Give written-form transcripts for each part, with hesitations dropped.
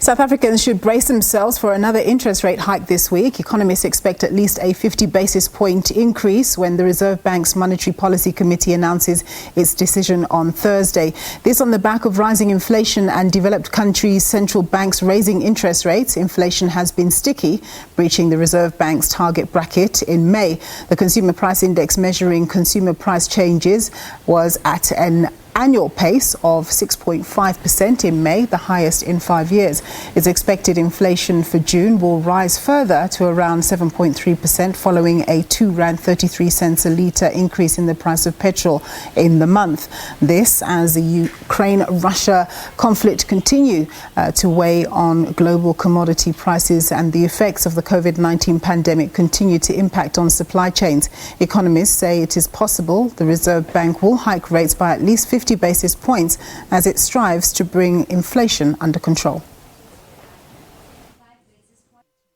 South Africans should brace themselves for another interest rate hike this week. Economists expect at least a 50 basis point increase when the Reserve Bank's Monetary Policy Committee announces its decision on Thursday. This on the back of rising inflation and developed countries' central banks raising interest rates. Inflation has been sticky, breaching the Reserve Bank's target bracket in May. The Consumer Price Index measuring consumer price changes was at an annual pace of 6.5% in May, the highest in 5 years. It's expected inflation for June will rise further to around 7.3% following a R2.33 a litre increase in the price of petrol in the month. This as the Ukraine-Russia conflict continue to weigh on global commodity prices, and the effects of the COVID-19 pandemic continue to impact on supply chains. Economists say it is possible the Reserve Bank will hike rates by at least 50 basis points as it strives to bring inflation under control.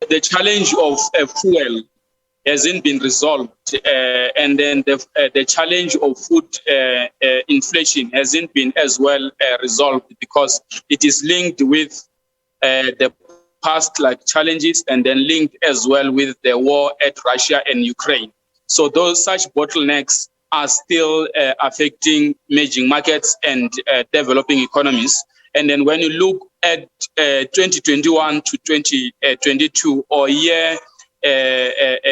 The challenge of fuel hasn't been resolved, and then the challenge of food inflation hasn't been as well resolved, because it is linked with the past challenges, and then linked as well with the war at Russia and Ukraine. So those such bottlenecks are still affecting emerging markets and developing economies. And then when you look at 2021 to 2022 or year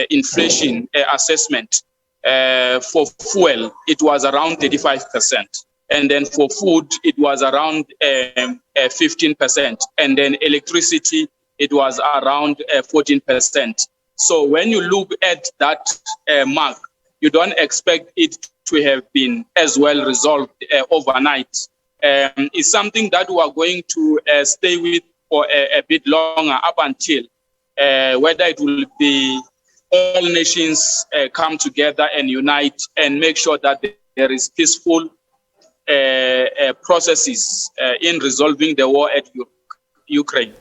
inflation assessment for fuel, it was around 35%. And then for food, it was around 15%. And then electricity, it was around 14%. So when you look at that mark, you don't expect it to have been as well resolved overnight. It's something that we are going to stay with for a bit longer, up until whether it will be all nations come together and unite and make sure that there is peaceful processes in resolving the war at Ukraine.